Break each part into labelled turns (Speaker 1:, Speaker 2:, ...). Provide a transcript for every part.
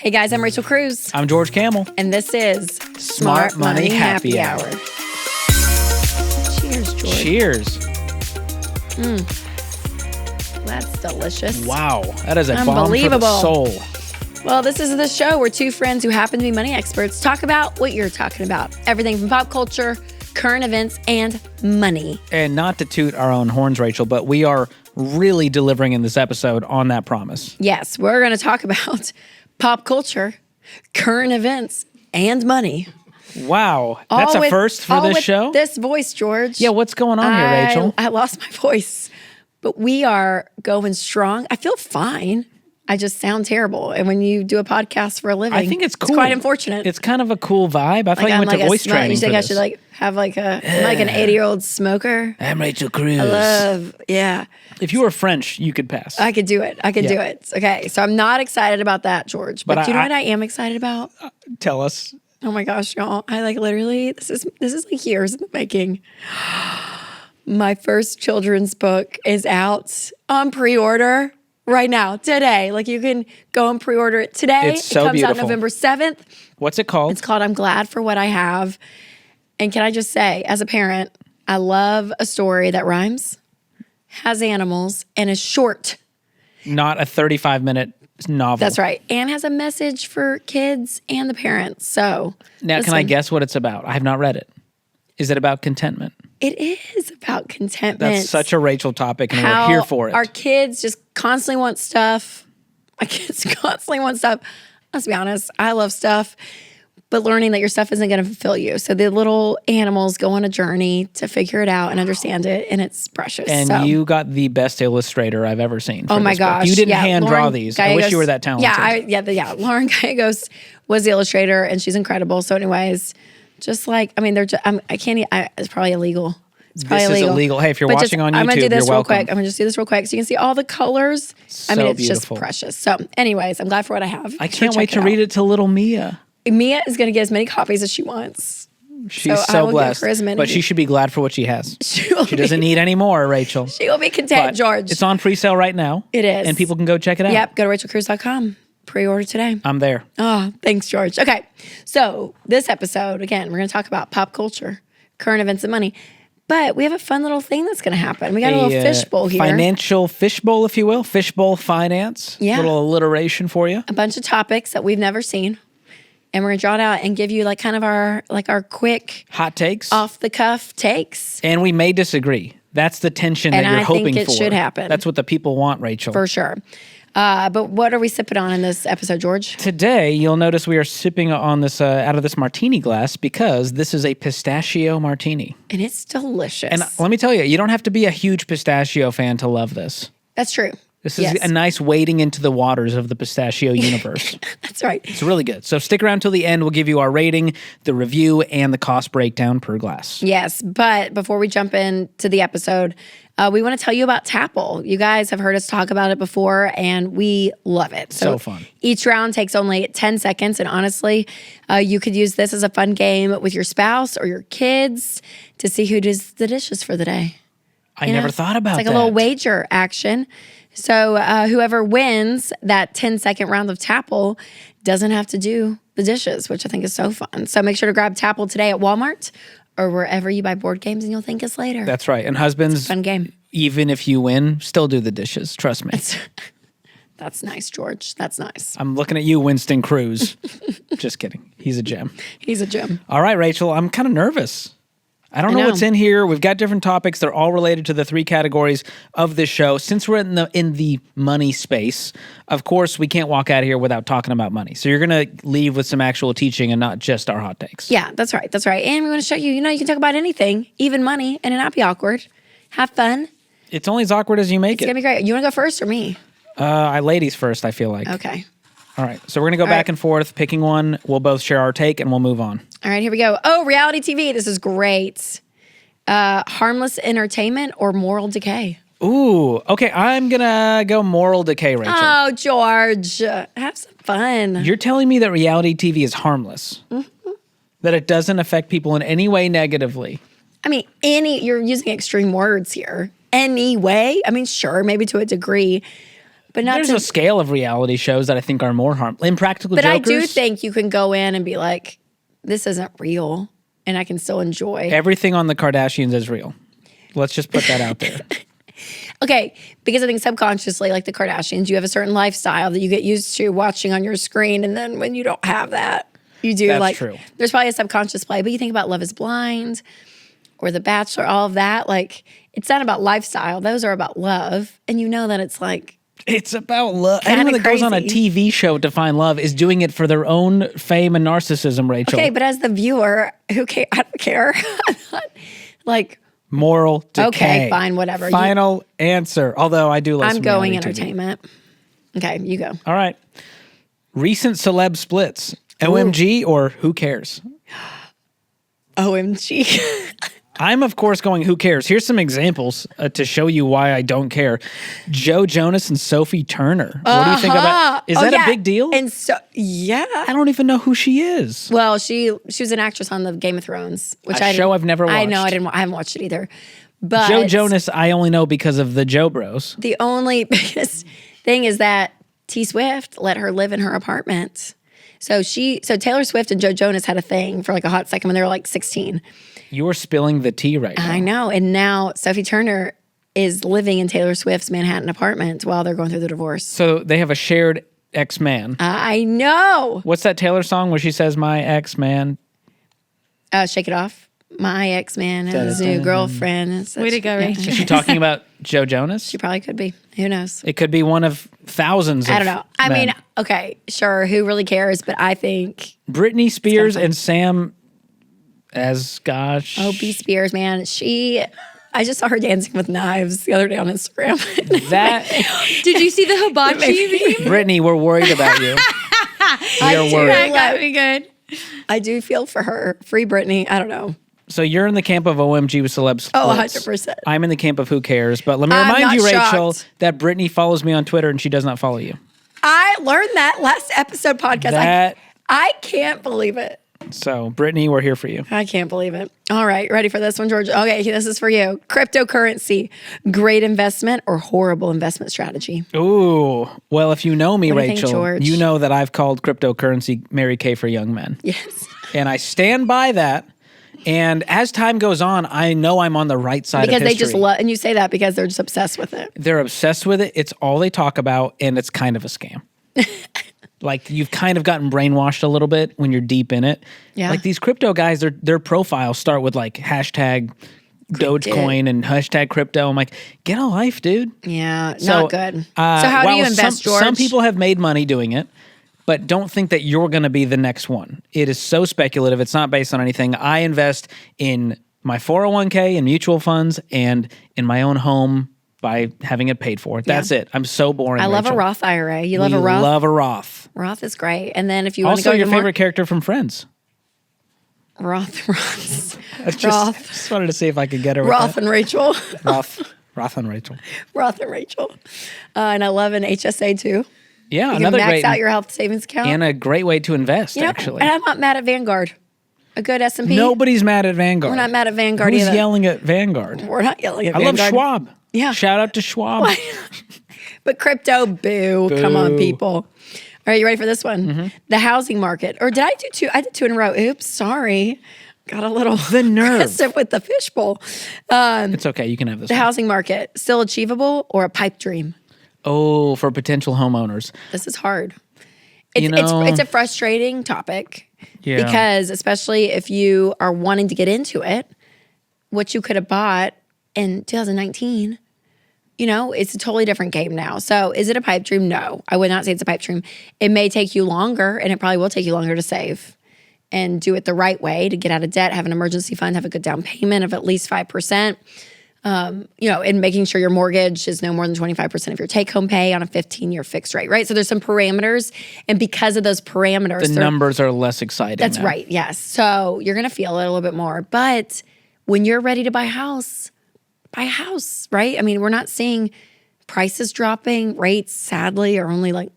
Speaker 1: Hey guys, I'm Rachel Cruz.
Speaker 2: I'm George Camel.
Speaker 1: And this is
Speaker 2: Smart Money Happy Hour.
Speaker 1: Cheers, George.
Speaker 2: Cheers.
Speaker 1: That's delicious.
Speaker 2: Wow. That is a bomb for the
Speaker 1: Unbelievable.
Speaker 2: soul.
Speaker 1: Well, this is the show where two friends who happen to be money experts talk about what you're talking about. Everything from pop culture, current events, and money.
Speaker 2: And not to toot our own horns, Rachel, but we are really delivering in this episode on that promise.
Speaker 1: Yes, we're going to talk about pop culture, current events, and money.
Speaker 2: Wow. That's a first for this show?
Speaker 1: This voice, George.
Speaker 2: Yeah, what's going on here, Rachel?
Speaker 1: I lost my voice, but we are going strong. I feel fine. I just sound terrible. And when you do a podcast for a living,
Speaker 2: I think it's cool.
Speaker 1: It's quite unfortunate.
Speaker 2: It's kind of a cool vibe. I thought you went to voice training.
Speaker 1: You think
Speaker 2: for
Speaker 1: I
Speaker 2: this.
Speaker 1: should have an 80-year-old smoker?
Speaker 2: I'm Rachel Cruz.
Speaker 1: Yeah.
Speaker 2: If you were French, you could pass.
Speaker 1: I could do it. Do it. Okay. So I'm not excited about that, George. But do you know what I am excited about?
Speaker 2: Tell us.
Speaker 1: Oh my gosh, y'all. I literally, this is like years in the making. My first children's book is out on pre-order right now, today. Like you can go and pre-order it today.
Speaker 2: It's so
Speaker 1: it comes
Speaker 2: beautiful.
Speaker 1: out November 7th.
Speaker 2: What's it called?
Speaker 1: It's called I'm Glad for What I Have. And can I just say, as a parent, I love a story that rhymes, has animals, and is short.
Speaker 2: Not a 35-minute novel.
Speaker 1: That's right. And has a message for kids and the parents. So
Speaker 2: now,
Speaker 1: listen,
Speaker 2: can I guess what it's about? I have not read it. Is it about contentment?
Speaker 1: It is about contentment.
Speaker 2: That's such a Rachel topic, and
Speaker 1: How
Speaker 2: we're here for it.
Speaker 1: Our kids just constantly want stuff. My kids constantly want stuff. Let's be honest. I love stuff, but learning that your stuff isn't going to fulfill you. So the little animals go on a journey to figure it out and understand it, and it's precious.
Speaker 2: And you got the best illustrator I've ever seen. For
Speaker 1: oh my
Speaker 2: this book.
Speaker 1: gosh!
Speaker 2: You didn't hand draw
Speaker 1: Lauren
Speaker 2: these.
Speaker 1: Gallegos,
Speaker 2: I wish you were that talented.
Speaker 1: Yeah. Lauren Gallegos was the illustrator, and she's incredible. So, anyways, just like they're just, I can't. It's probably illegal. It's probably
Speaker 2: this is illegal. Hey, if you're watching on YouTube,
Speaker 1: I'm gonna do this
Speaker 2: you're
Speaker 1: real
Speaker 2: welcome.
Speaker 1: quick. I'm gonna just do this real quick so you can see all the colors.
Speaker 2: So
Speaker 1: it's
Speaker 2: beautiful.
Speaker 1: just precious. So, anyways, I'm glad for what I have.
Speaker 2: I can't wait to read it to little Mia.
Speaker 1: Mia is gonna get as many copies as she wants.
Speaker 2: She's
Speaker 1: I
Speaker 2: so
Speaker 1: will
Speaker 2: blessed.
Speaker 1: give her as many.
Speaker 2: But she should be glad for what she has.
Speaker 1: She
Speaker 2: doesn't need any more, Rachel.
Speaker 1: She will be content,
Speaker 2: But
Speaker 1: George.
Speaker 2: it's on pre-sale right now.
Speaker 1: It is.
Speaker 2: And people can go check it out.
Speaker 1: Yep, go to rachelcruz.com. Pre-order today.
Speaker 2: I'm there.
Speaker 1: Oh, thanks, George. Okay, so this episode, again, we're going to talk about pop culture, current events, and money. But we have a fun little thing that's going to happen. We got a little fishbowl here.
Speaker 2: Financial fishbowl, if you will. Fishbowl finance.
Speaker 1: Yeah.
Speaker 2: Little alliteration for you.
Speaker 1: A bunch of topics that we've never seen. And we're going to draw it out and give you kind of our quick
Speaker 2: Hot takes.
Speaker 1: off-the-cuff takes.
Speaker 2: And we may disagree. That's the tension that you're hoping for.
Speaker 1: And I think it should happen.
Speaker 2: That's what the people want, Rachel.
Speaker 1: For sure. But what are we sipping on in this episode, George?
Speaker 2: Today, you'll notice we are sipping on this out of this martini glass because this is a pistachio martini.
Speaker 1: And it's delicious.
Speaker 2: And let me tell you, you don't have to be a huge pistachio fan to love this.
Speaker 1: That's true.
Speaker 2: This is a nice wading into the waters of the pistachio universe.
Speaker 1: That's right.
Speaker 2: It's really good. So stick around till the end. We'll give you our rating, the review, and the cost breakdown per glass.
Speaker 1: Yes, but before we jump into the episode, we want to tell you about Tapple. You guys have heard us talk about it before, and we love it.
Speaker 2: So fun.
Speaker 1: Each round takes only 10 seconds, and honestly, you could use this as a fun game with your spouse or your kids to see who does the dishes for the day.
Speaker 2: I never thought about that.
Speaker 1: It's like a little wager action. So whoever wins that 10-second round of Tapple doesn't have to do the dishes, which I think is so fun. So make sure to grab Tapple today at Walmart or wherever you buy board games, and you'll thank us later.
Speaker 2: That's right. And husbands,
Speaker 1: it's a fun game.
Speaker 2: Even if you win, still do the dishes. Trust me.
Speaker 1: That's nice, George. That's nice.
Speaker 2: I'm looking at you, Winston Cruz. Just kidding. He's a gem.
Speaker 1: He's a gem.
Speaker 2: All right, Rachel. I'm kind of nervous. I don't know what's in here. We've got different topics. They're all related to the three categories of this show. Since we're in the money space, of course, we can't walk out of here without talking about money. So you're going to leave with some actual teaching and not just our hot takes.
Speaker 1: Yeah, that's right. That's right. And we want to show you, you can talk about anything, even money, and it not be awkward. Have fun.
Speaker 2: It's only as awkward as you make
Speaker 1: It's going to be great. You want to go first or me?
Speaker 2: Ladies first, I feel like.
Speaker 1: Okay.
Speaker 2: All right. So we're going to go back and forth, picking one. We'll both share our take, and we'll move on.
Speaker 1: All right, here we go. Oh, reality TV. This is great. Harmless entertainment or moral decay?
Speaker 2: Ooh, okay. I'm going to go moral decay, Rachel.
Speaker 1: Oh, George. Have some fun.
Speaker 2: You're telling me that reality TV is harmless? Mm-hmm. That it doesn't affect people in any way negatively?
Speaker 1: I mean, you're using extreme words here. Any way? I mean, sure, maybe to a degree. But not
Speaker 2: There's a scale of reality shows that I think are more harmful. Impractical
Speaker 1: But
Speaker 2: Jokers.
Speaker 1: I do think you can go in and be like, this isn't real, and I can still enjoy.
Speaker 2: Everything on the Kardashians is real. Let's just put that out there.
Speaker 1: Okay, because I think subconsciously, like the Kardashians, you have a certain lifestyle that you get used to watching on your screen, and then when you don't have that, you do.
Speaker 2: That's
Speaker 1: like
Speaker 2: true.
Speaker 1: There's probably a subconscious play, but you think about Love Is Blind or The Bachelor, all of that. Like it's not about lifestyle; those are about love, and you know that it's like.
Speaker 2: It's about love.
Speaker 1: Kinda
Speaker 2: Anyone that goes on a
Speaker 1: crazy.
Speaker 2: TV show to find love is doing it for their own fame and narcissism, Rachel.
Speaker 1: Okay, but as the viewer, who care? I don't care. I'm not, like,
Speaker 2: Moral decay.
Speaker 1: okay, fine, whatever.
Speaker 2: Final answer. Although I do love
Speaker 1: I'm
Speaker 2: some
Speaker 1: going
Speaker 2: reality TV.
Speaker 1: entertainment. Okay, you go.
Speaker 2: All right. Recent celeb splits. OMG or who cares?
Speaker 1: OMG.
Speaker 2: I'm, of course, going who cares. Here's some examples to show you why I don't care. Joe Jonas and Sophie Turner. What do you think about? Is that a big deal?
Speaker 1: And so, yeah.
Speaker 2: I don't even know who she is.
Speaker 1: Well, she was an actress on the Game of Thrones, which
Speaker 2: A show I've never
Speaker 1: I know
Speaker 2: watched.
Speaker 1: I haven't watched it either. But
Speaker 2: Joe Jonas, I only know because of the Joe Bros.
Speaker 1: the only biggest thing is that T Swift let her live in her apartment. So Taylor Swift and Joe Jonas had a thing for like a hot second when they were like 16.
Speaker 2: You're spilling the tea right now.
Speaker 1: I know. And now Sophie Turner is living in Taylor Swift's Manhattan apartment while they're going through the divorce.
Speaker 2: So they have a shared ex-man.
Speaker 1: I know.
Speaker 2: What's that Taylor song where she says, my ex-man?
Speaker 1: Shake It Off. My ex-man has a new girlfriend.
Speaker 3: Way to go, Rachel.
Speaker 2: Is she talking about Joe Jonas?
Speaker 1: She probably could be. Who knows?
Speaker 2: It could be one of thousands of
Speaker 1: I don't know. I
Speaker 2: men.
Speaker 1: mean, okay, sure. Who really cares? But I think,
Speaker 2: Britney Spears and Sam
Speaker 1: oh, B. Spears, man. I just saw her dancing with knives the other day on Instagram.
Speaker 2: That
Speaker 3: Did you see the hibachi meme?
Speaker 2: Brittany, we're worried about you. We are worried.
Speaker 3: That got me good.
Speaker 1: I do feel for her. Free Britney. I don't know.
Speaker 2: So you're in the camp of OMG with celeb splits.
Speaker 1: Oh, 100%.
Speaker 2: I'm in the camp of who cares. But let me
Speaker 1: I'm
Speaker 2: remind
Speaker 1: not
Speaker 2: you, Rachel,
Speaker 1: shocked.
Speaker 2: that Brittany follows me on Twitter and she does not follow you.
Speaker 1: I learned that last episode podcast.
Speaker 2: That-
Speaker 1: I can't believe it.
Speaker 2: So Brittany, we're here for you.
Speaker 1: I can't believe it. All right, ready for this one, George? Okay, this is for you. Cryptocurrency, great investment or horrible investment strategy?
Speaker 2: Ooh. Well, if you know me,
Speaker 1: What do you think,
Speaker 2: Rachel,
Speaker 1: George?
Speaker 2: you know that I've called cryptocurrency Mary Kay for young men.
Speaker 1: Yes.
Speaker 2: And I stand by that. And as time goes on, I know I'm on the right side
Speaker 1: Because
Speaker 2: of history.
Speaker 1: they just love, and you say that because they're just obsessed with it.
Speaker 2: They're obsessed with it. It's all they talk about, and it's kind of a scam. Like you've kind of gotten brainwashed a little bit when you're deep in it.
Speaker 1: Yeah.
Speaker 2: Like these crypto guys, their profiles start with like hashtag Dogecoin and hashtag crypto. I'm like, get a life, dude.
Speaker 1: Yeah,
Speaker 2: So,
Speaker 1: not good. So how do
Speaker 2: while
Speaker 1: you invest, George?
Speaker 2: Some people have made money doing it, but don't think that you're going to be the next one. It is so speculative. It's not based on anything. I invest in my 401k and mutual funds and in my own home by having it paid for. That's it. I'm so boring.
Speaker 1: I love a
Speaker 2: Rachel.
Speaker 1: Roth IRA. You love
Speaker 2: We
Speaker 1: a Roth?
Speaker 2: love a Roth.
Speaker 1: Roth is great. And then if you want to
Speaker 2: Also,
Speaker 1: go
Speaker 2: your
Speaker 1: into
Speaker 2: favorite character from Friends.
Speaker 1: Roths.
Speaker 2: I just wanted to see if I could get her with
Speaker 1: Roth
Speaker 2: that.
Speaker 1: and Rachel.
Speaker 2: Roth and Rachel.
Speaker 1: Roth and Rachel. And I love an HSA too.
Speaker 2: Yeah,
Speaker 1: You
Speaker 2: another
Speaker 1: can max
Speaker 2: great
Speaker 1: out your health savings account.
Speaker 2: and a great way to invest.
Speaker 1: You know,
Speaker 2: Actually,
Speaker 1: and I'm not mad at Vanguard. A good S&P.
Speaker 2: nobody's mad at Vanguard.
Speaker 1: We're not mad at Vanguard
Speaker 2: Who's
Speaker 1: either.
Speaker 2: yelling at Vanguard?
Speaker 1: We're not yelling at
Speaker 2: I love
Speaker 1: Vanguard.
Speaker 2: Schwab.
Speaker 1: Yeah.
Speaker 2: Shout out to Schwab.
Speaker 1: But crypto, boo. Come on, people. All right, you ready for this one?
Speaker 2: Mm-hmm.
Speaker 1: The housing market. Or did I do two? I did two in a row. Oops, sorry. Got a little
Speaker 2: The nerve.
Speaker 1: aggressive with the fishbowl.
Speaker 2: It's okay. You can have this.
Speaker 1: The
Speaker 2: one.
Speaker 1: housing market. Still achievable or a pipe dream?
Speaker 2: Oh, for potential homeowners.
Speaker 1: This is hard. It's,
Speaker 2: You know-
Speaker 1: it's a frustrating topic
Speaker 2: Yeah.
Speaker 1: because especially if you are wanting to get into it, what you could have bought in 2019, you know, it's a totally different game now. So is it a pipe dream? No, I would not say it's a pipe dream. It may take you longer, and it probably will take you longer to save and do it the right way to get out of debt, have an emergency fund, have a good down payment of at least 5%. You know, and making sure your mortgage is no more than 25% of your take-home pay on a 15-year fixed rate, right? So there's some parameters, and because of those parameters,
Speaker 2: The numbers are less exciting.
Speaker 1: that's
Speaker 2: now.
Speaker 1: right, yes. So you're going to feel it a little bit more. But when you're ready to buy a house, right? I mean, we're not seeing prices dropping. Rates, sadly, are only like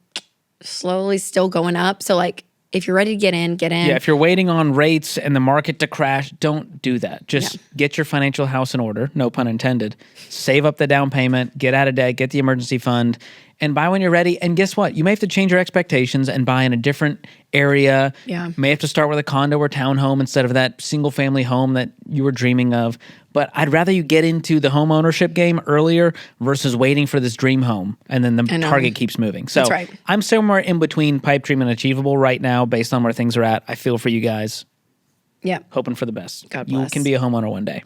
Speaker 1: slowly still going up. So like if you're ready to get in, get in.
Speaker 2: Yeah, if you're waiting on rates and the market to crash, don't do that. Just get your financial house in order, no pun intended. Save up the down payment, get out of debt, get the emergency fund, and buy when you're ready. And guess what? You may have to change your expectations and buy in a different area.
Speaker 1: Yeah.
Speaker 2: May have to start with a condo or townhome instead of that single family home that you were dreaming of. But I'd rather you get into the home ownership game earlier versus waiting for this dream home. And then the target keeps moving. So
Speaker 1: That's right.
Speaker 2: I'm somewhere in between pipe dream and achievable right now based on where things are at. I feel for you guys.
Speaker 1: Yeah.
Speaker 2: Hoping for the best.
Speaker 1: God
Speaker 2: You
Speaker 1: bless.
Speaker 2: can be a homeowner one day.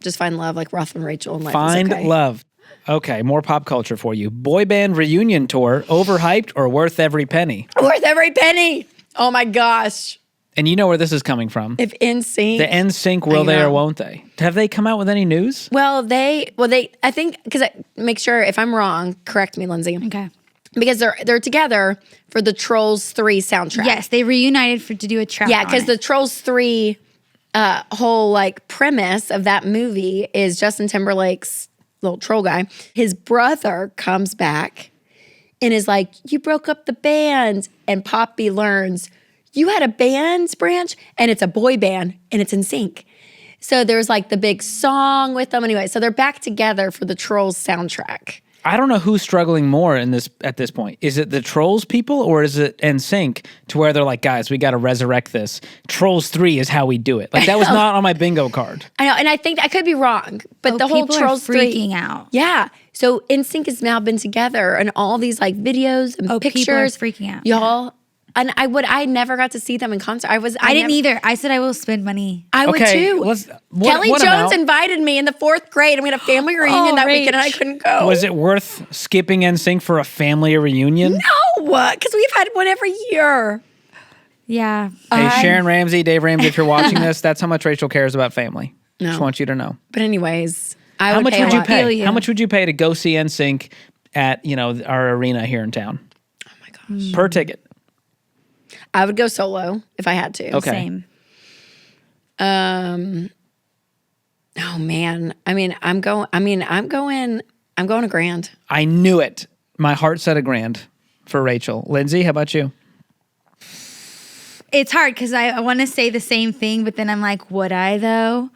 Speaker 1: Just find love like Roth and Rachel and life
Speaker 2: Find
Speaker 1: is okay.
Speaker 2: love. Okay, more pop culture for you. Boy band reunion tour, overhyped or worth every penny?
Speaker 1: Worth every penny. Oh my gosh.
Speaker 2: And you know where this is coming from.
Speaker 1: If NSync.
Speaker 2: The NSync, will they or won't they? Have they come out with any news?
Speaker 1: Well, I think, because make sure if I'm wrong, correct me, Lindsay.
Speaker 3: Okay.
Speaker 1: Because they're together for the Trolls 3 soundtrack.
Speaker 3: Yes, they reunited to do a track.
Speaker 1: Yeah, because the Trolls 3 whole like premise of that movie is Justin Timberlake's little troll guy. His brother comes back and is like, "You broke up the band," and Poppy learns you had a band branch and it's a boy band and it's NSync. So there's like the big song with them anyway. So they're back together for the Trolls soundtrack.
Speaker 2: I don't know who's struggling more in this at this point. Is it the Trolls people or is it NSYNC to where they're like, guys, we got to resurrect this. Trolls 3 is how we do it. Like that was not on my bingo card.
Speaker 1: I know, and I think I could be wrong, but the whole
Speaker 3: people
Speaker 1: Trolls
Speaker 3: are
Speaker 1: 3
Speaker 3: freaking out.
Speaker 1: Yeah. So NSYNC has now been together and all these like videos and pictures.
Speaker 3: People are freaking out.
Speaker 1: Y'all. And I never got to see them in concert. I
Speaker 3: didn't either. I said I will spend money.
Speaker 1: I would too. Kelly
Speaker 2: what
Speaker 1: Jones
Speaker 2: amount?
Speaker 1: invited me in the 4th grade and we had a family reunion that weekend and I couldn't go.
Speaker 2: Was it worth skipping NSYNC for a family reunion?
Speaker 1: No, because we've had one every year.
Speaker 3: Yeah.
Speaker 2: Hey, Sharon Ramsey, Dave Ramsey, if you're watching this, that's how much Rachel cares about family.
Speaker 1: No.
Speaker 2: Just want you to know.
Speaker 1: But anyways,
Speaker 2: How much would you
Speaker 1: lot.
Speaker 2: pay?
Speaker 3: Feel you.
Speaker 2: How much would you pay to go see NSYNC at our arena here in town?
Speaker 1: Oh my gosh.
Speaker 2: Per ticket.
Speaker 1: I would go solo if I had to.
Speaker 2: Okay.
Speaker 3: Same.
Speaker 1: Oh man. I'm going a grand.
Speaker 2: I knew it. My heart said a grand for Rachel. Lindsay, how about you?
Speaker 3: It's hard because I want to say the same thing, but then I'm like, would I though?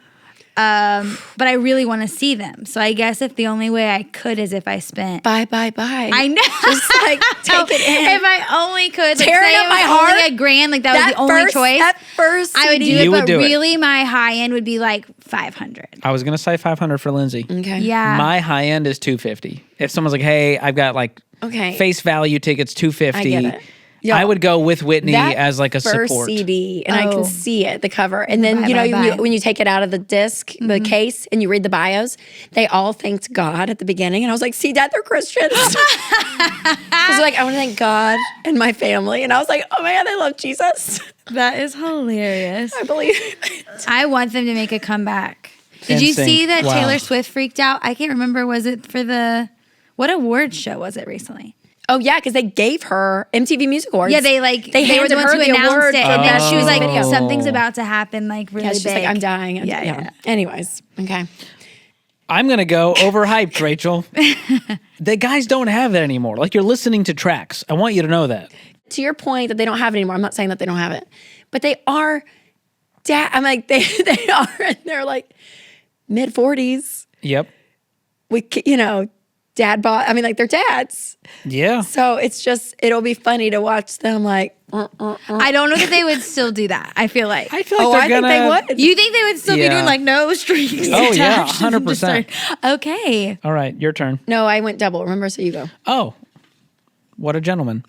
Speaker 3: But I really want to see them. So I guess if the only way I could is if I spent.
Speaker 1: Bye.
Speaker 3: I know.
Speaker 1: Just like take it in.
Speaker 3: If I only could. Like,
Speaker 1: Tearing
Speaker 3: say
Speaker 1: up
Speaker 3: it
Speaker 1: my
Speaker 3: was only
Speaker 1: heart.
Speaker 3: a grand, like that was the only choice.
Speaker 1: That first
Speaker 3: I would do
Speaker 1: CD.
Speaker 3: it,
Speaker 2: You would
Speaker 3: but
Speaker 2: do it.
Speaker 3: really my high end would be like 500.
Speaker 2: I was gonna say 500 for Lindsay.
Speaker 1: Okay.
Speaker 3: Yeah.
Speaker 2: My high end is 250. If someone's like, "Hey, I've got like face value tickets 250,"
Speaker 1: I get it.
Speaker 2: I would go with Whitney
Speaker 1: That
Speaker 2: as like a
Speaker 1: first
Speaker 2: support.
Speaker 1: CD, and I can see it, the cover. And then,
Speaker 3: Bye.
Speaker 1: when you take it out of the disc, the case, and you read the bios, they all thanked God at the beginning. And I was like, see, Dad, they're Christians. Because like, I want to thank God and my family. And I was like, oh my God, they love Jesus.
Speaker 3: That is hilarious.
Speaker 1: I believe it.
Speaker 3: I want them to make a comeback. Did you
Speaker 2: NSYNC.
Speaker 3: see that
Speaker 2: Wow.
Speaker 3: Taylor Swift freaked out? I can't remember. Was it for what award show was it recently?
Speaker 1: Oh, yeah, because they gave her MTV Music Awards.
Speaker 3: Yeah, they were
Speaker 1: handed
Speaker 3: the ones
Speaker 1: her
Speaker 3: who
Speaker 1: the
Speaker 3: announced
Speaker 1: award
Speaker 3: it.
Speaker 1: for
Speaker 3: And then
Speaker 1: Best
Speaker 3: she was like,
Speaker 1: Music Video.
Speaker 3: something's about to happen, like really
Speaker 1: Yeah, she's
Speaker 3: big.
Speaker 1: like, I'm dying.
Speaker 3: Yeah.
Speaker 1: Anyways, okay.
Speaker 2: I'm gonna go overhyped, Rachel. The guys don't have it anymore. Like you're listening to tracks. I want you to know that.
Speaker 1: To your point that they don't have it anymore, I'm not saying that they don't have it, but they are, I'm like, they are, and they're like mid 40s.
Speaker 2: Yep.
Speaker 1: Dad bought, like they're dads.
Speaker 2: Yeah.
Speaker 1: So it's just, it'll be funny to watch them like,
Speaker 3: I don't know that they would still do that. I feel like.
Speaker 2: I feel like
Speaker 1: I
Speaker 2: they're
Speaker 1: think they
Speaker 2: gonna.
Speaker 1: would.
Speaker 3: You think they would still be
Speaker 2: Yeah.
Speaker 3: doing like no strings?
Speaker 2: Oh, yeah,
Speaker 3: attached
Speaker 2: 100%.
Speaker 3: and just start- Okay.
Speaker 2: All right, your turn.
Speaker 1: No, I went double. Remember, so you go.
Speaker 2: Oh, what a gentleman.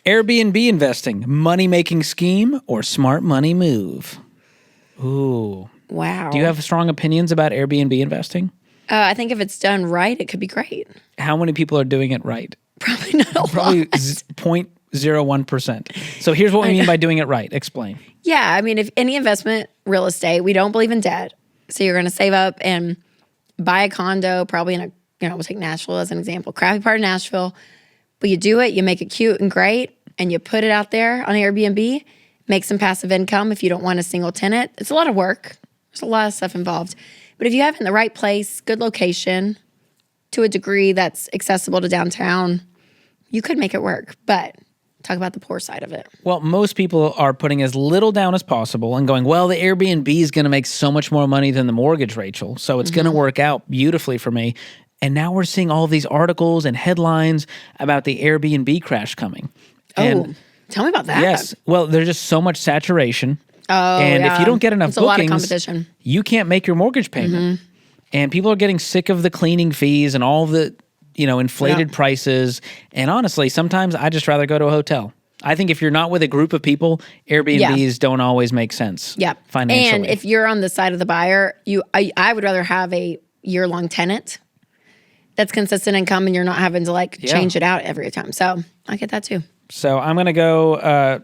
Speaker 2: Airbnb investing, money-making scheme, or smart money move? Ooh.
Speaker 1: Wow.
Speaker 2: Do you have strong opinions about Airbnb investing?
Speaker 1: I think if it's done right, it could be great.
Speaker 2: How many people are doing it right?
Speaker 1: Probably not a lot.
Speaker 2: Probably 0.01%. So here's what we mean by doing it right. Explain.
Speaker 1: Yeah, if any investment, real estate, we don't believe in debt. So you're going to save up and buy a condo, probably in a, we'll take Nashville as an example, crappy part of Nashville. But you do it, you make it cute and great, and you put it out there on Airbnb, make some passive income if you don't want a single tenant. It's a lot of work. There's a lot of stuff involved. But if you have it in the right place, good location, to a degree that's accessible to downtown, you could make it work. But Talk about the poor side of it.
Speaker 2: Well, most people are putting as little down as possible and going, well, the Airbnb is going to make so much more money than the mortgage, Rachel. So it's going to work out beautifully for me. And now we're seeing all these articles and headlines about the Airbnb crash coming. And
Speaker 1: tell me about that.
Speaker 2: yes. Well, there's just so much saturation.
Speaker 1: Oh,
Speaker 2: and if you don't get enough
Speaker 1: it's a lot of
Speaker 2: bookings,
Speaker 1: competition.
Speaker 2: you can't make your mortgage payment. And people are getting sick of the cleaning fees and all the, inflated prices. And honestly, sometimes I just rather go to a hotel. I think if you're not with a group of people, Airbnbs don't always make sense.
Speaker 1: Yeah.
Speaker 2: Financially.
Speaker 1: And if you're on the side of the buyer, I would rather have a year-long tenant that's consistent income and you're not having to change it out every time. So I get that too.
Speaker 2: So I'm going to go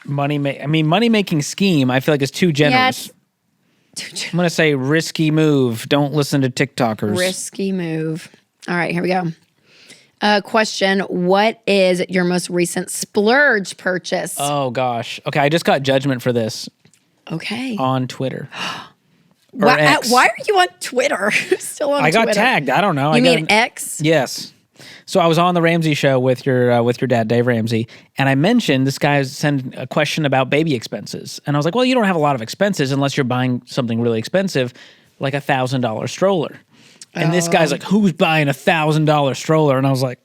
Speaker 2: money-making scheme, I feel like is too generous. I'm going to say risky move. Don't listen to TikTokers.
Speaker 1: Risky move. All right, here we go. Question, what is your most recent splurge purchase?
Speaker 2: Oh, gosh. Okay, I just got judgment for this.
Speaker 1: Okay.
Speaker 2: On Twitter.
Speaker 1: Why are you on Twitter? Still on Twitter?
Speaker 2: I got tagged. I don't know.
Speaker 1: You mean X?
Speaker 2: Yes. So I was on the Ramsey show with your dad, Dave Ramsey, and I mentioned this guy sent a question about baby expenses. And I was like, well, you don't have a lot of expenses unless you're buying something really expensive, like $1,000 stroller. And this guy's like, who's buying $1,000 stroller? And I was like,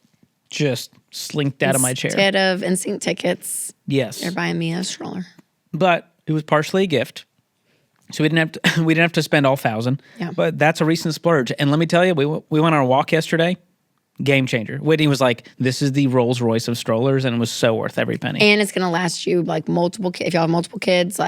Speaker 2: just slinked out of my chair.
Speaker 1: Instead of NSync tickets,
Speaker 2: yes,
Speaker 1: you're buying me a stroller.
Speaker 2: But it was partially a gift. So we didn't have to spend all $1,000.
Speaker 1: Yeah.
Speaker 2: But that's a recent splurge. And let me tell you, we went on a walk yesterday. Game changer. Whitney was like, this is the Rolls Royce of strollers, and it was so worth every penny.
Speaker 1: And it's going to last you multiple kids. If y'all have multiple kids,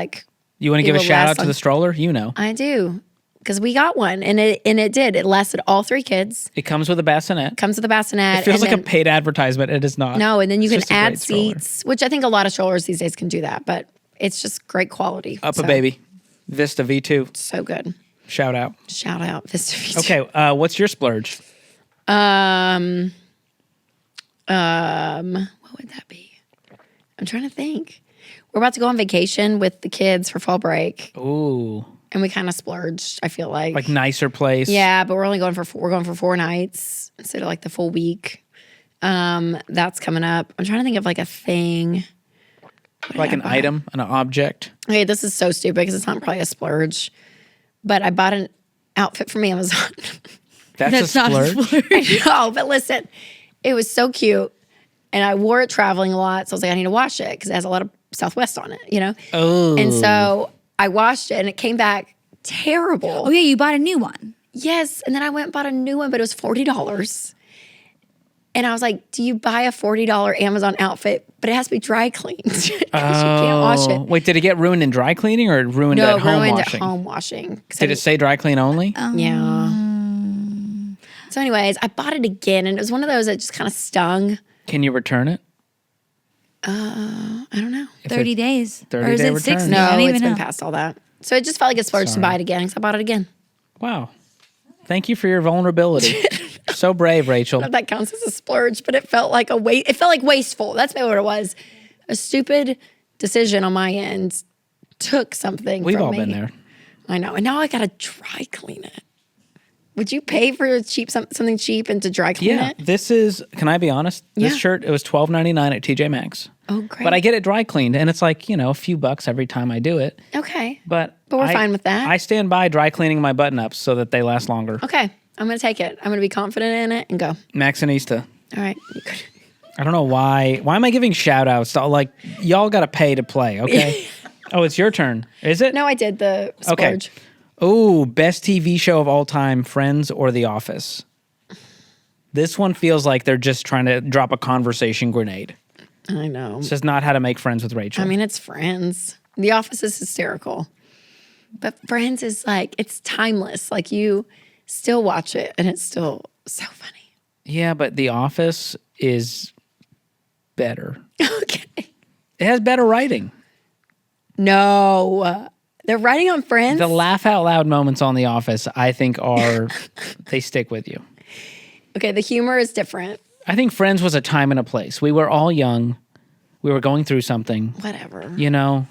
Speaker 2: you want to give a shout out to the stroller?
Speaker 1: I do. Because we got one, and it did. It lasted all 3 kids.
Speaker 2: It comes with a bassinet.
Speaker 1: Comes with a bassinet.
Speaker 2: It feels like a paid advertisement. It is not.
Speaker 1: No, and then you
Speaker 2: It's
Speaker 1: can
Speaker 2: just a
Speaker 1: add
Speaker 2: great stroller.
Speaker 1: seats, which I think a lot of strollers these days can do that, but it's just great quality.
Speaker 2: A baby. Vista V2.
Speaker 1: So good.
Speaker 2: Shout out.
Speaker 1: Shout out Vista V2.
Speaker 2: Okay, what's your splurge?
Speaker 1: What would that be? I'm trying to think. We're about to go on vacation with the kids for fall break.
Speaker 2: Ooh.
Speaker 1: And we kind of splurged, I feel like.
Speaker 2: Like nicer place.
Speaker 1: Yeah, but we're going for 4 nights instead of the full week. That's coming up. I'm trying to think of a thing.
Speaker 2: Like an item, an object.
Speaker 1: Okay, this is so stupid because it's not probably a splurge. But I bought an outfit from Amazon.
Speaker 2: That's a splurge?
Speaker 3: Not a splurge.
Speaker 1: I know, but listen, it was so cute. And I wore it traveling a lot. So I was like, I need to wash it because it has a lot of Southwest on it,
Speaker 2: Oh.
Speaker 1: And so I washed it and it came back terrible.
Speaker 3: Oh, yeah, you bought a new one.
Speaker 1: Yes. And then I went and bought a new one, but it was $40. And I was like, do you buy a $40 Amazon outfit, but it has to be dry cleaned because you can't wash it.
Speaker 2: Wait, did it get ruined in dry cleaning or ruined at home
Speaker 1: ruined
Speaker 2: washing?
Speaker 1: at home washing.
Speaker 2: Did it say dry clean only?
Speaker 1: Yeah. So anyways, I bought it again and it was one of those that just kind of stung.
Speaker 2: Can you return it?
Speaker 1: I don't know.
Speaker 3: 30 days.
Speaker 2: 30
Speaker 3: or is
Speaker 2: day
Speaker 3: it
Speaker 2: return.
Speaker 3: 60?
Speaker 1: No,
Speaker 3: I don't
Speaker 1: it's
Speaker 3: even
Speaker 1: been
Speaker 3: know.
Speaker 1: past all that. So it just felt like a splurge to buy it again because I bought it again.
Speaker 2: Wow. Thank you for your vulnerability. So brave, Rachel.
Speaker 1: That counts as a splurge, but it felt like it felt like wasteful. That's maybe what it was. A stupid decision on my end took something
Speaker 2: We've
Speaker 1: from
Speaker 2: all
Speaker 1: me.
Speaker 2: been there.
Speaker 1: I know. And now I got to dry clean it. Would you pay for something cheap and to dry clean
Speaker 2: Yeah,
Speaker 1: it?
Speaker 2: this is, can I be honest? This
Speaker 1: Yeah.
Speaker 2: shirt, it was $12.99 at TJ Maxx.
Speaker 1: Oh, great.
Speaker 2: But I get it dry cleaned, and it's like, a few bucks every time I do it.
Speaker 1: Okay.
Speaker 2: But
Speaker 1: we're fine with that.
Speaker 2: I stand by dry cleaning my button-ups so that they last longer.
Speaker 1: Okay. I'm going to take it. I'm going to be confident in it and go.
Speaker 2: Maxinista.
Speaker 1: All right.
Speaker 2: I don't know why. Why am I giving shout-outs? Y'all got to pay to play, okay? Oh, it's your turn. Is it?
Speaker 1: No, I did the splurge.
Speaker 2: Okay. Oh, best TV show of all time, Friends or The Office? This one feels like they're just trying to drop a conversation grenade.
Speaker 1: I know.
Speaker 2: This is not how to make friends with Rachel.
Speaker 1: I mean, it's Friends. The Office is hysterical. But Friends is it's timeless. You still watch it and it's still so funny.
Speaker 2: Yeah, but The Office is better.
Speaker 1: Okay.
Speaker 2: It has better writing.
Speaker 1: No. They're writing on Friends?
Speaker 2: The laugh out loud moments on The Office, I think, they stick with you.
Speaker 1: Okay, the humor is different.
Speaker 2: I think Friends was a time and a place. We were all young. We were going through something.
Speaker 1: Whatever.
Speaker 2: I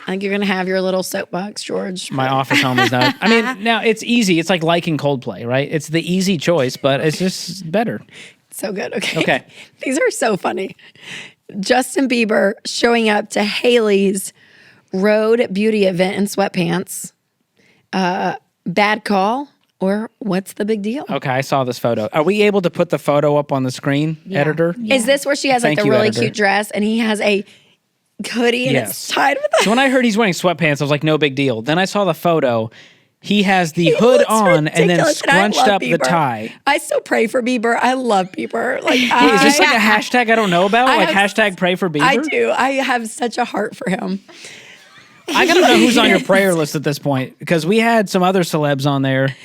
Speaker 1: think you're going to have your little soapbox, George.
Speaker 2: My office home is not. I mean, now it's easy. It's like liking Coldplay, right? It's the easy choice, but it's just better.
Speaker 1: So good. Okay.
Speaker 2: Okay.
Speaker 1: These are so funny. Justin Bieber showing up to Hailey's Road Beauty event in sweatpants. Bad call or what's the big deal?
Speaker 2: Okay, I saw this photo. Are we able to put the photo up on the screen, editor?
Speaker 3: Yeah.
Speaker 1: Is this where she has
Speaker 2: Thank
Speaker 1: like the
Speaker 2: you,
Speaker 1: really
Speaker 2: editor.
Speaker 1: cute dress and he has a hoodie and
Speaker 2: Yes.
Speaker 1: it's tied with
Speaker 2: So when I heard he's wearing sweatpants, I was like, no big deal. Then I saw the photo. He has the
Speaker 1: He
Speaker 2: hood
Speaker 1: looks
Speaker 2: on and then
Speaker 1: ridiculous, and I
Speaker 2: scrunched
Speaker 1: love
Speaker 2: up the
Speaker 1: Bieber.
Speaker 2: tie.
Speaker 1: I still pray for Bieber. I love Bieber. Like,
Speaker 2: Hey, is this like a hashtag I don't know about?
Speaker 1: I
Speaker 2: Like
Speaker 1: have-
Speaker 2: hashtag pray for Bieber?
Speaker 1: I do. I have such a heart for him.
Speaker 2: I gotta know who's on your prayer list at this point because we had some other celebs on there.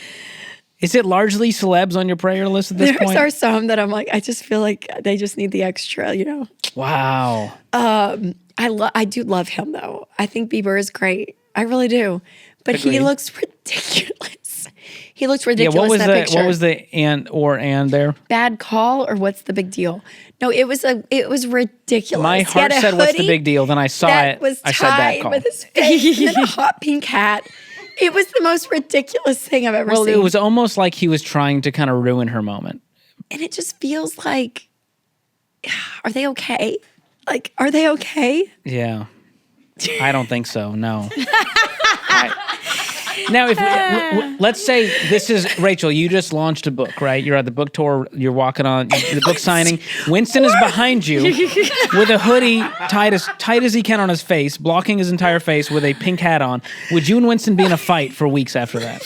Speaker 2: Is it largely celebs on your prayer list at this
Speaker 1: There
Speaker 2: point?
Speaker 1: are some that I'm like, I just feel like they just need the extra, you know.
Speaker 2: Wow.
Speaker 1: I do love him though. I think Bieber is great. I really do. But he
Speaker 2: Agreed.
Speaker 1: looks ridiculous. He looks
Speaker 2: Yeah,
Speaker 1: ridiculous
Speaker 2: what was
Speaker 1: in
Speaker 2: the
Speaker 1: that picture.
Speaker 2: what was the and there?
Speaker 1: Bad call or what's the big deal? No, it was ridiculous.
Speaker 2: My
Speaker 1: He had
Speaker 2: heart
Speaker 1: a
Speaker 2: said what's the
Speaker 1: hoodie
Speaker 2: big deal? Then I saw
Speaker 1: that
Speaker 2: it.
Speaker 1: was
Speaker 2: I said bad
Speaker 1: tied
Speaker 2: call.
Speaker 1: with his face and then a hot pink hat. It was the most ridiculous thing I've ever
Speaker 2: Well,
Speaker 1: seen.
Speaker 2: it was almost like he was trying to kind of ruin her moment.
Speaker 1: And it just feels like, are they okay? Like, are they okay?
Speaker 2: Yeah. I don't think so. No. Now, if let's say this is Rachel, you just launched a book, right? You're at the book tour, you're walking on the book signing. Winston is behind you with a hoodie tight as he can on his face, blocking his entire face with a pink hat on. Would you and Winston be in a fight for weeks after that?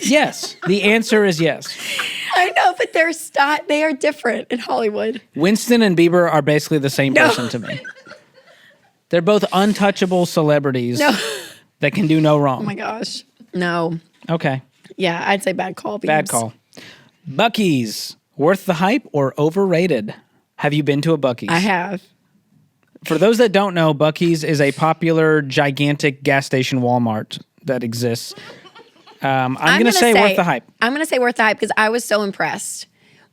Speaker 2: Yes. The answer is yes.
Speaker 1: I know, but they are different in Hollywood.
Speaker 2: Winston and Bieber are basically the same person to me. They're both untouchable celebrities
Speaker 1: No.
Speaker 2: that can do no wrong.
Speaker 1: Oh my gosh. No.
Speaker 2: Okay.
Speaker 1: Yeah, I'd say bad call.
Speaker 2: Bad
Speaker 1: Beebs.
Speaker 2: call. Buc-ee's, worth the hype or overrated? Have you been to a Buc-ee's?
Speaker 1: I have.
Speaker 2: For those that don't know, Buc-ee's is a popular, gigantic gas station Walmart that exists. I'm going to say worth the hype.
Speaker 1: I'm going to say worth the hype because I was so impressed.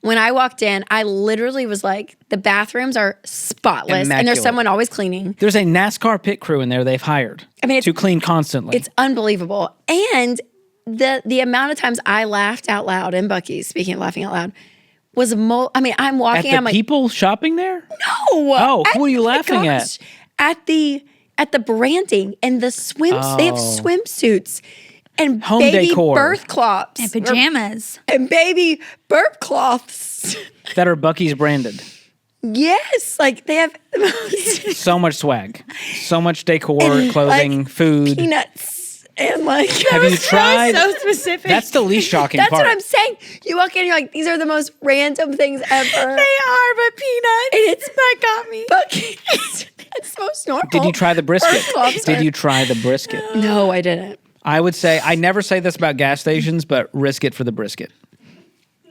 Speaker 1: When I walked in, I literally was like, the bathrooms are spotless and
Speaker 2: Immaculate.
Speaker 1: there's someone always cleaning.
Speaker 2: There's a NASCAR pit crew in there they've hired to clean constantly.
Speaker 1: It's unbelievable. And the amount of times I laughed out loud in Buc-ee's, speaking of laughing out loud, was I'm
Speaker 2: At
Speaker 1: walking,
Speaker 2: the
Speaker 1: I'm like,
Speaker 2: people shopping there?
Speaker 1: no.
Speaker 2: Oh, who are you
Speaker 1: Oh my
Speaker 2: laughing at?
Speaker 1: gosh. At the branding and the swims. They have swimsuits and
Speaker 2: Home
Speaker 1: baby
Speaker 2: decor.
Speaker 1: birth cloths.
Speaker 3: And pajamas.
Speaker 1: And baby burp cloths.
Speaker 2: That are Buc-ee's branded.
Speaker 1: Yes, like they have the most
Speaker 2: So much swag. So much decor,
Speaker 1: and,
Speaker 2: clothing,
Speaker 1: like,
Speaker 2: food.
Speaker 1: peanuts and like.
Speaker 2: Have you tried?
Speaker 3: So specific.
Speaker 2: That's the least shocking
Speaker 1: That's
Speaker 2: part.
Speaker 1: what I'm saying. You walk in, you're like, these are the most random things ever.
Speaker 3: They are, but peanuts.
Speaker 1: And it's
Speaker 3: that got me.
Speaker 1: Buc-ee's. That's the most normal.
Speaker 2: Did you try the brisket?
Speaker 1: Birth cloths
Speaker 2: Did
Speaker 1: are-
Speaker 2: you try the brisket?
Speaker 1: No, I didn't.
Speaker 2: I would say, I never say this about gas stations, but risk it for the brisket.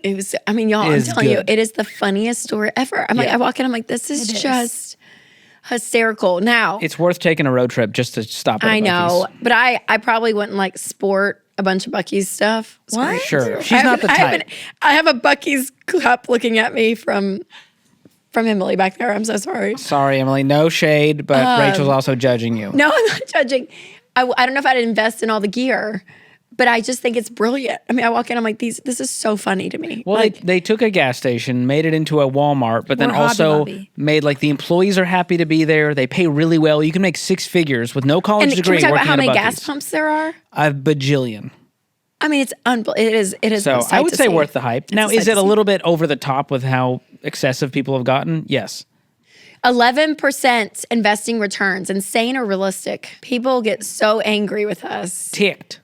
Speaker 1: It was, I mean, y'all, I'm
Speaker 2: Is
Speaker 1: telling you,
Speaker 2: good.
Speaker 1: it is the funniest story ever. I'm like,
Speaker 2: Yeah.
Speaker 1: I walk in, I'm like, this is
Speaker 3: It is.
Speaker 1: just hysterical. Now,
Speaker 2: It's worth taking a road trip just to stop at a
Speaker 1: I know,
Speaker 2: Buc-ee's.
Speaker 1: but I probably wouldn't like sport a bunch of Buc-ee's stuff. Sorry.
Speaker 3: What?
Speaker 2: Sure. She's not the type.
Speaker 1: I have a Buc-ee's cup looking at me from Emily back there. I'm so sorry.
Speaker 2: Sorry, Emily. No shade, but Rachel's also judging you.
Speaker 1: No, I'm not judging. I don't know if I'd invest in all the gear, but I just think it's brilliant. I mean, I walk in, I'm like, this is so funny to me.
Speaker 2: Well,
Speaker 1: like,
Speaker 2: they took a gas station, made it into a Walmart, but then
Speaker 3: Or Hobby
Speaker 2: also
Speaker 3: Lobby.
Speaker 2: made like the employees are happy to be there. They pay really well. You can make six figures with no college
Speaker 1: and can
Speaker 2: degree
Speaker 1: we talk about
Speaker 2: working
Speaker 1: how
Speaker 2: at a
Speaker 1: many
Speaker 2: Buc-ee's.
Speaker 1: gas pumps there are?
Speaker 2: A bajillion.
Speaker 1: I mean, it's it is.
Speaker 2: So
Speaker 1: a sight
Speaker 2: I would
Speaker 1: to
Speaker 2: say
Speaker 1: see.
Speaker 2: worth the hype. Now,
Speaker 1: It's a
Speaker 2: is
Speaker 1: sight
Speaker 2: it
Speaker 1: to
Speaker 2: a
Speaker 1: see.
Speaker 2: little bit over the top with how excessive people have gotten? Yes.
Speaker 1: 11% investing returns, insane or realistic? People get so angry with us.
Speaker 2: Ticked.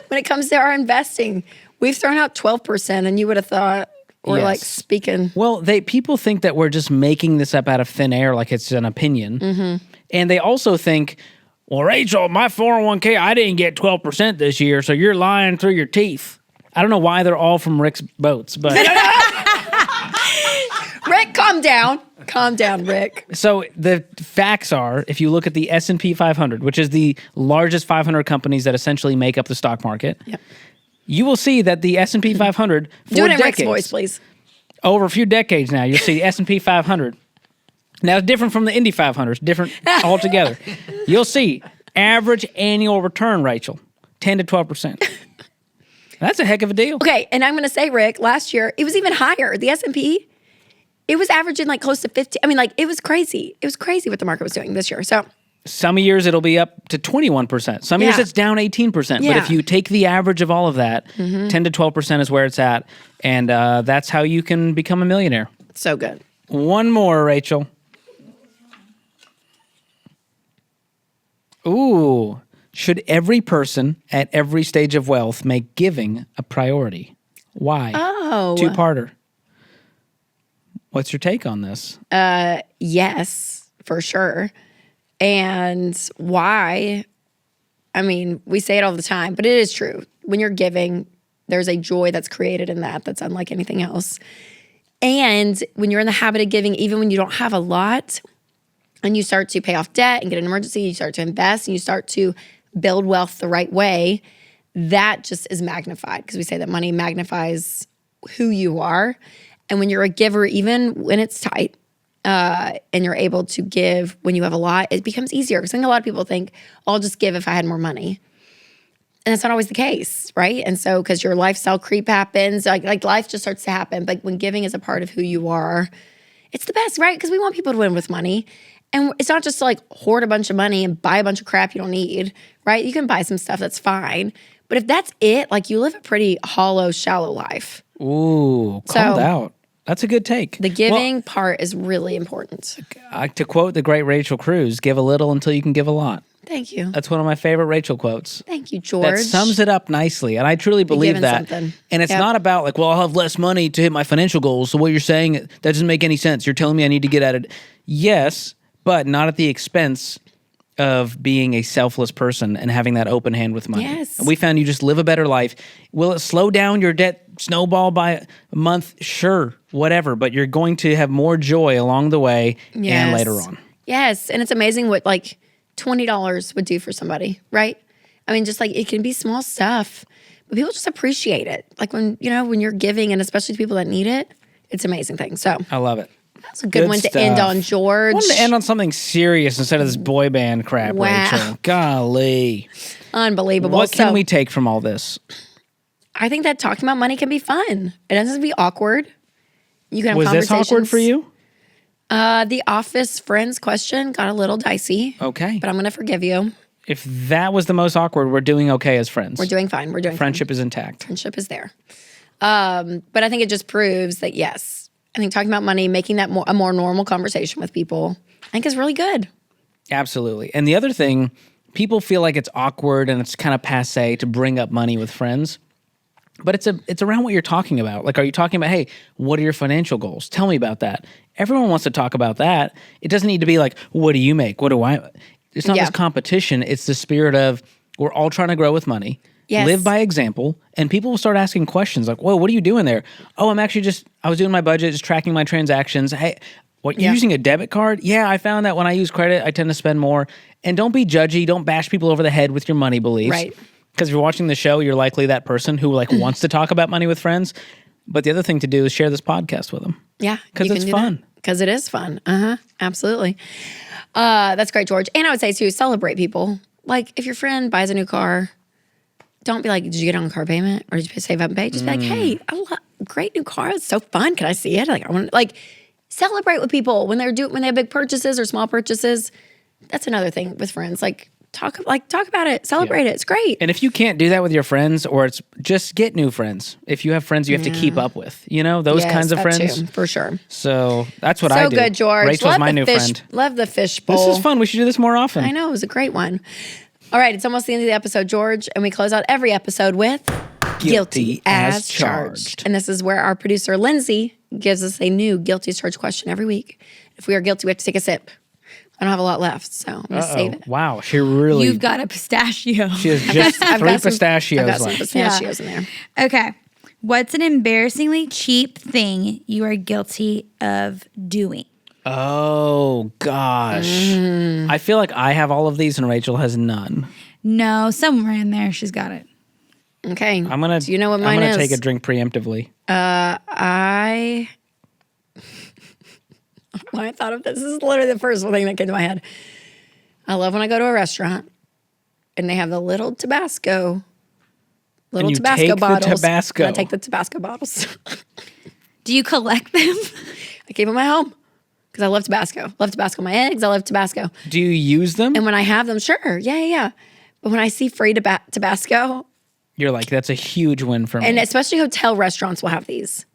Speaker 1: When it comes to our investing, we've thrown out 12%, and you would have thought we're
Speaker 2: Yes.
Speaker 1: like speaking.
Speaker 2: Well, people think that we're just making this up out of thin air like it's an opinion.
Speaker 1: Mm-hmm.
Speaker 2: And they also think, well, Rachel, my 401k, I didn't get 12% this year, so you're lying through your teeth. I don't know why they're all from Rick's boats, but
Speaker 1: Rick, calm down. Calm down, Rick.
Speaker 2: so the facts are, if you look at the S&P 500, which is the largest 500 companies that essentially make up the stock market,
Speaker 1: Yep.
Speaker 2: you will see that the S&P 500 for
Speaker 1: Do it in
Speaker 2: decades,
Speaker 1: Rick's voice, please.
Speaker 2: over a few decades now, you'll see the S&P 500. Now, it's different from the Indy 500. It's different altogether. You'll see average annual return, Rachel, 10 to 12%. That's a heck of a deal.
Speaker 1: Okay, and I'm going to say, Rick, last year, it was even higher. The S&P, it was averaging like close to 50. I mean, like, it was crazy. It was crazy what the market was doing this year. So
Speaker 2: some years it'll be up to 21%. Some years it's down 18%.
Speaker 1: Yeah.
Speaker 2: But if you take the average of all of that, 10 to 12% is where it's at. And that's how you can become a millionaire.
Speaker 1: So good.
Speaker 2: One more, Rachel. Ooh. Should every person at every stage of wealth make giving a priority? Why?
Speaker 1: Oh.
Speaker 2: Two-parter. What's your take on this?
Speaker 1: Yes, for sure. And why? I mean, we say it all the time, but it is true. When you're giving, there's a joy that's created in that that's unlike anything else. And when you're in the habit of giving, even when you don't have a lot, and you start to pay off debt and get an emergency, you start to invest and you start to build wealth the right way, that just is magnified because we say that money magnifies who you are. And when you're a giver, even when it's tight, and you're able to give when you have a lot, it becomes easier. Because I think a lot of people think, I'll just give if I had more money. And that's not always the case, right? And so, because your lifestyle creep happens, like life just starts to happen. But when giving is a part of who you are, it's the best, right? Because we want people to win with money. And it's not just to like hoard a bunch of money and buy a bunch of crap you don't need, right? You can buy some stuff, that's fine. But if that's it, like you live a pretty hollow, shallow life.
Speaker 2: Ooh, called out. That's a good take.
Speaker 1: The giving part is really important.
Speaker 2: To quote the great Rachel Cruz, give a little until you can give a lot.
Speaker 1: Thank you.
Speaker 2: That's one of my favorite Rachel quotes.
Speaker 1: Thank you, George.
Speaker 2: That sums it up nicely. And I truly believe that.
Speaker 1: Something.
Speaker 2: And it's not about like, well, I'll have less money to hit my financial goals. So what you're saying, that doesn't make any sense. You're telling me I need to get at it. Yes, but not at the expense of being a selfless person and having that open hand with money.
Speaker 1: Yes.
Speaker 2: And we found you just live a better life. Will it slow down your debt snowball by a month? Sure, whatever. But you're going to have more joy along the way and later on.
Speaker 1: Yes, and it's amazing what like $20 would do for somebody, right? I mean, just like it can be small stuff, but people just appreciate it. Like when you're giving, and especially to people that need it, it's an amazing thing. So
Speaker 2: I love it.
Speaker 1: That's a good one
Speaker 2: stuff.
Speaker 1: to end on, George.
Speaker 2: I wanted to end on something serious instead of this boy band crap,
Speaker 1: Wow.
Speaker 2: Rachel. Golly.
Speaker 1: Unbelievable.
Speaker 2: What can we take from all this?
Speaker 1: I think that talking about money can be fun. It doesn't have to be awkward. You can have
Speaker 2: Was this
Speaker 1: conversations.
Speaker 2: awkward for you?
Speaker 1: The office friends question got a little dicey.
Speaker 2: Okay.
Speaker 1: But I'm going to forgive you.
Speaker 2: If that was the most awkward, we're doing okay as friends.
Speaker 1: We're doing fine. We're doing
Speaker 2: Friendship is intact.
Speaker 1: Friendship is there. But I think it just proves that, yes, I think talking about money, making that a more normal conversation with people, I think is really good.
Speaker 2: Absolutely. And the other thing, people feel like it's awkward and it's kind of passé to bring up money with friends. But it's around what you're talking about. Like, are you talking about, hey, what are your financial goals? Tell me about that. Everyone wants to talk about that. It doesn't need to be like, what do you make? What do I? It's not this competition. It's the spirit of we're all trying to grow with money.
Speaker 1: Yes.
Speaker 2: Live by example, and people will start asking questions like, whoa, what are you doing there? Oh, I was doing my budget, just tracking my transactions. Hey, what, you're using a debit card? Yeah, I found that when I use credit, I tend to spend more. And don't be judgy. Don't bash people over the head with your money beliefs.
Speaker 1: Right.
Speaker 2: Because if you're watching the show, you're likely that person who like wants to talk about money with friends. But the other thing to do is share this podcast with them.
Speaker 1: Yeah.
Speaker 2: Because it's fun.
Speaker 1: Because it is fun. Absolutely. That's great, George. And I would say, too, celebrate people. Like, if your friend buys a new car, don't be like, did you get on a car payment? Or did you save up and pay? Just be like, hey, great new car. It's so fun. Can I see it? Like, I want celebrate with people when they have big purchases or small purchases. That's another thing with friends. Like, talk about it. Celebrate it. It's great.
Speaker 2: And if you can't do that with your friends, or it's just get new friends. If you have friends you have to keep up with, those kinds of friends.
Speaker 1: Too, for sure.
Speaker 2: So that's what I do.
Speaker 1: So good, George.
Speaker 2: Rachel's my new friend.
Speaker 1: Love the fishbowl.
Speaker 2: This is fun. We should do this more often.
Speaker 1: I know. It was a great one. All right. It's almost the end of the episode, George. And we close out every episode with Guilty as charged. And this is where our producer, Lindsay, gives us a new guilty as charged question every week. If we are guilty, we have to take a sip. I don't have a lot left, so I'm going to save it.
Speaker 2: Wow, she really...
Speaker 3: You've got a pistachio.
Speaker 2: She has just three pistachios left.
Speaker 1: I've got some pistachios in there.
Speaker 3: Okay. What's an embarrassingly cheap thing you are guilty of doing?
Speaker 2: Oh, gosh. I feel like I have all of these and Rachel has none.
Speaker 3: No, somewhere in there she's got it.
Speaker 1: Okay.
Speaker 2: Do
Speaker 1: you know what mine is?
Speaker 2: I'm going to take a drink preemptively.
Speaker 1: When I thought of this is literally the first thing that came to my head. I love when I go to a restaurant and they have the little little
Speaker 2: you
Speaker 1: Tabasco
Speaker 2: take the
Speaker 1: bottles.
Speaker 2: Tabasco.
Speaker 1: And I take the Tabasco bottles.
Speaker 3: Do you collect them?
Speaker 1: I keep them at home because I love Tabasco. Love Tabasco on my eggs. I love Tabasco.
Speaker 2: Do you use them?
Speaker 1: And when I have them, sure. Yeah. But when I see free Tabasco,
Speaker 2: You're like, that's a huge win for me.
Speaker 1: and especially hotel restaurants will have these.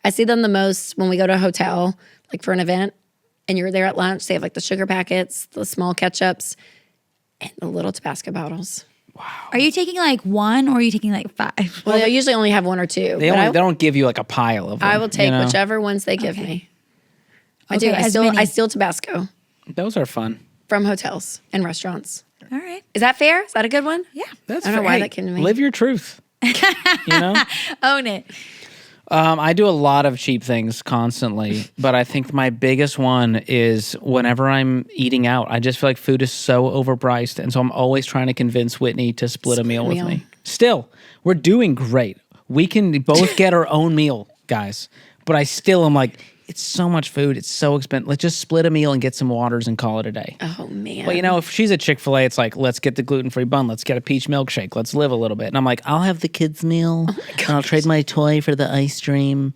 Speaker 1: I see them the most when we go to a hotel, like for an event, and you're there at lunch. They have like the sugar packets, the small ketchups, and the little Tabasco bottles.
Speaker 3: Are you taking like one or are you taking like 5?
Speaker 1: Well, they usually only have 1 or 2.
Speaker 2: they don't give you like a pile of them.
Speaker 1: I will take
Speaker 2: you know?
Speaker 1: whichever ones they give me. I
Speaker 3: Okay,
Speaker 1: do.
Speaker 3: as many.
Speaker 1: I steal Tabasco
Speaker 2: Those are fun.
Speaker 1: from hotels and restaurants.
Speaker 3: All right.
Speaker 1: Is that fair? Is that a good one?
Speaker 3: Yeah.
Speaker 2: That's
Speaker 1: I don't know
Speaker 2: fair.
Speaker 1: why
Speaker 2: Hey,
Speaker 1: that came to me.
Speaker 2: Live your truth. You know?
Speaker 3: Own it.
Speaker 2: I do a lot of cheap things constantly, but I think my biggest one is whenever I'm eating out, I just feel like food is so overpriced. And so I'm always trying to convince Whitney to split a meal with me. Still, we're doing great. We can both get our own meal, guys. But I still am like, it's so much food. It's so expensive. Let's just split a meal and get some waters and call it a day.
Speaker 1: Oh, man.
Speaker 2: But you know, if she's at Chick-fil-A, it's like, let's get the gluten-free bun. Let's get a peach milkshake. Let's live a little bit. And I'm like, I'll have the kids' meal. And I'll trade my toy for the ice cream.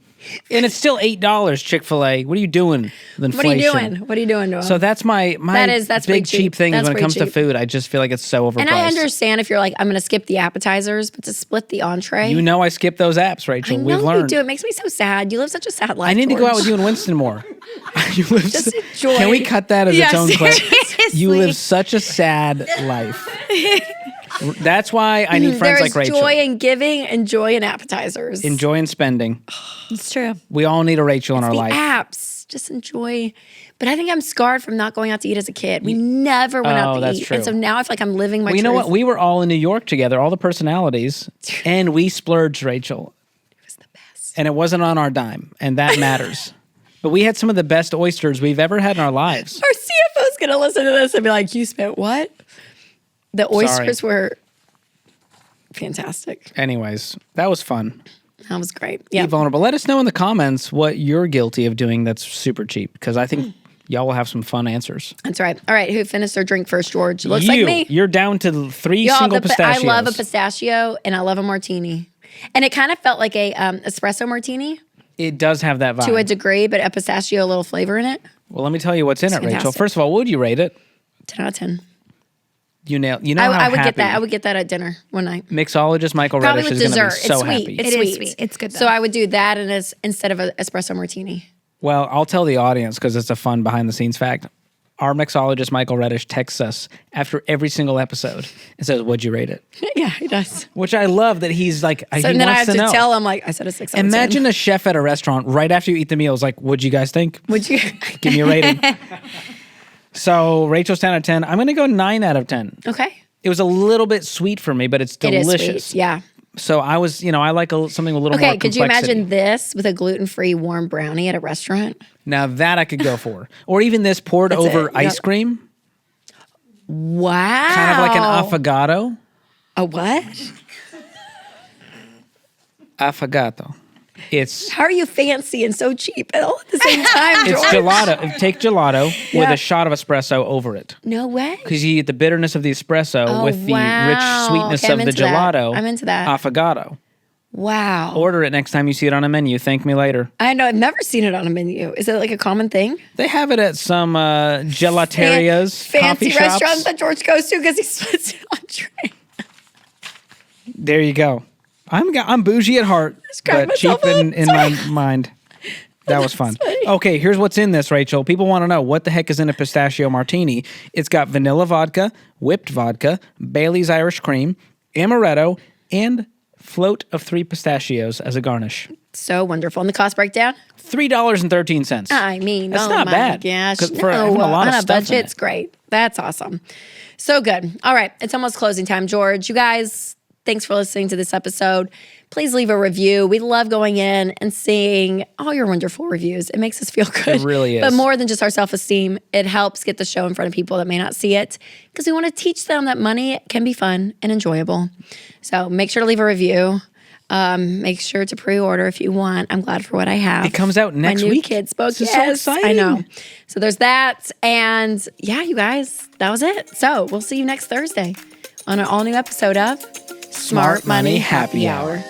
Speaker 2: And it's still $8, Chick-fil-A. What are you doing? The
Speaker 1: What are you
Speaker 2: inflation.
Speaker 1: doing? What are you doing to 'em?
Speaker 2: So that's my
Speaker 1: that's pretty
Speaker 2: big cheap
Speaker 1: cheap.
Speaker 2: thing is
Speaker 1: That's
Speaker 2: when it
Speaker 1: pretty
Speaker 2: comes to
Speaker 1: cheap.
Speaker 2: food. I just feel like it's so overpriced.
Speaker 1: And I understand if you're like, I'm going to skip the appetizers, but to split the entree.
Speaker 2: You know I skip those apps, Rachel.
Speaker 1: I know
Speaker 2: We've learned.
Speaker 1: you do. It makes me so sad. You live such a sad life.
Speaker 2: I need to go out with
Speaker 1: George.
Speaker 2: you and Winston more. You live
Speaker 1: Just enjoy.
Speaker 2: Can we cut that as
Speaker 3: Yeah,
Speaker 2: its own clip?
Speaker 3: seriously.
Speaker 2: You live such a sad life. That's why I need friends
Speaker 1: There
Speaker 2: like
Speaker 1: is
Speaker 2: Rachel.
Speaker 1: joy in giving and joy in appetizers.
Speaker 2: Enjoy and spending.
Speaker 3: It's true.
Speaker 2: We all need a Rachel in our
Speaker 1: the
Speaker 2: life.
Speaker 1: apps. Just enjoy. But I think I'm scarred from not going out to eat as a kid. We never went out to
Speaker 2: that's
Speaker 1: eat.
Speaker 2: true.
Speaker 1: And so now I feel like I'm living my
Speaker 2: Well, you know
Speaker 1: truth.
Speaker 2: what? We were all in New York together, all the personalities, and we splurged, Rachel.
Speaker 1: It was the best.
Speaker 2: And it wasn't on our dime, and that matters. But we had some of the best oysters we've ever had in our lives.
Speaker 1: Our CFO's going to listen to this and be like, you spent what? The oysters were fantastic.
Speaker 2: Anyways, that was fun.
Speaker 1: That was great.
Speaker 2: Be
Speaker 1: Yeah.
Speaker 2: vulnerable. Let us know in the comments what you're guilty of doing that's super cheap, because I think y'all will have some fun answers.
Speaker 1: That's right. All right. Who finished their drink first, George? Looks like me.
Speaker 2: You're down to 3
Speaker 1: Y'all,
Speaker 2: single pistachios.
Speaker 1: I love a pistachio and I love a martini. And it kind of felt like a espresso martini
Speaker 2: It does have that vibe.
Speaker 1: to a degree, but a pistachio, a little flavor in it.
Speaker 2: Well, let me tell you what's in it, Rachel.
Speaker 1: fantastic.
Speaker 2: First of all, what would you rate it?
Speaker 1: 10 out of 10.
Speaker 2: You know how
Speaker 1: I would
Speaker 2: happy
Speaker 1: get that. I would get that at dinner one night.
Speaker 2: mixologist Michael
Speaker 1: Probably
Speaker 2: Reddish
Speaker 1: with
Speaker 2: is going to
Speaker 1: dessert.
Speaker 2: be so
Speaker 1: It's sweet.
Speaker 2: happy.
Speaker 1: It's
Speaker 3: It is
Speaker 1: sweet.
Speaker 3: sweet. It's good, though.
Speaker 1: So I would do that instead of an espresso martini.
Speaker 2: Well, I'll tell the audience because it's a fun behind the scenes fact. Our mixologist Michael Reddish texts us after every single episode and says, "What'd you rate it?"
Speaker 1: Yeah, he does.
Speaker 2: Which I love that he's like,
Speaker 1: So
Speaker 2: he
Speaker 1: then I
Speaker 2: wants
Speaker 1: have
Speaker 2: to
Speaker 1: to
Speaker 2: know.
Speaker 1: tell him, like, I said a 6 out of 10.
Speaker 2: Imagine a chef at a restaurant right after you eat the meal is like, "What'd you guys think?
Speaker 1: Would you?
Speaker 2: Give me a rating." So Rachel's 10 out of 10. I'm going to go 9 out of 10.
Speaker 1: Okay.
Speaker 2: It was a little bit sweet for me, but it's
Speaker 1: It is
Speaker 2: delicious.
Speaker 1: sweet. Yeah.
Speaker 2: So I was, I like something a little more
Speaker 1: Okay, could you
Speaker 2: complexity.
Speaker 1: imagine this with a gluten-free warm brownie at a restaurant?
Speaker 2: Now that I could go for. Or even this poured
Speaker 1: That's
Speaker 2: over
Speaker 1: it.
Speaker 2: ice
Speaker 1: Yep.
Speaker 2: cream,
Speaker 1: Wow.
Speaker 2: kind of like an affogato.
Speaker 1: A what?
Speaker 2: Affogato. It's
Speaker 1: How are you fancy and so cheap all at the same time, George?
Speaker 2: it's gelato. Take gelato with
Speaker 1: Yeah.
Speaker 2: a shot of espresso over it.
Speaker 1: No way.
Speaker 2: Because you get the bitterness of the espresso with the
Speaker 1: wow.
Speaker 2: rich sweetness
Speaker 1: Okay, I'm
Speaker 2: of the
Speaker 1: into that.
Speaker 2: gelato.
Speaker 1: I'm into that.
Speaker 2: Affogato.
Speaker 1: Wow.
Speaker 2: Order it next time you see it on a menu. Thank me later.
Speaker 1: I know. I've never seen it on a menu. Is it like a common thing?
Speaker 2: They have it at some gelaterias,
Speaker 1: Fancy
Speaker 2: coffee shops.
Speaker 1: restaurants that George goes to because he splits it on tray.
Speaker 2: There you go. I'm bougie at heart,
Speaker 1: cracked
Speaker 2: but cheap
Speaker 1: myself up.
Speaker 2: in my mind. That was fun. Okay, here's what's in this, Rachel. People want to know what the heck is in a pistachio martini. It's got vanilla vodka, whipped vodka, Bailey's Irish cream, amaretto, and float of 3 pistachios as a garnish.
Speaker 1: So wonderful. And the cost breakdown?
Speaker 2: $3.13.
Speaker 1: I mean,
Speaker 2: That's
Speaker 1: oh
Speaker 2: not
Speaker 1: my
Speaker 2: bad.
Speaker 1: gosh.
Speaker 2: 'Cause for having a lot of
Speaker 1: on a
Speaker 2: stuff in
Speaker 1: budget, it's
Speaker 2: it.
Speaker 1: great. That's awesome. So good. All right. It's almost closing time, George. You guys, thanks for listening to this episode. Please leave a review. We love going in and seeing all your wonderful reviews. It makes us feel good.
Speaker 2: It really is.
Speaker 1: But more than just our self-esteem, it helps get the show in front of people that may not see it because we want to teach them that money can be fun and enjoyable. So make sure to leave a review. Make sure to pre-order if you want. I'm glad for what I have.
Speaker 2: It comes out next
Speaker 1: My new
Speaker 2: week.
Speaker 1: kids book.
Speaker 2: This is so
Speaker 1: Yes, I
Speaker 2: exciting.
Speaker 1: know. So there's that. And yeah, you guys, that was it. So we'll see you next Thursday on an all-new episode of Smart Money Happy Hour.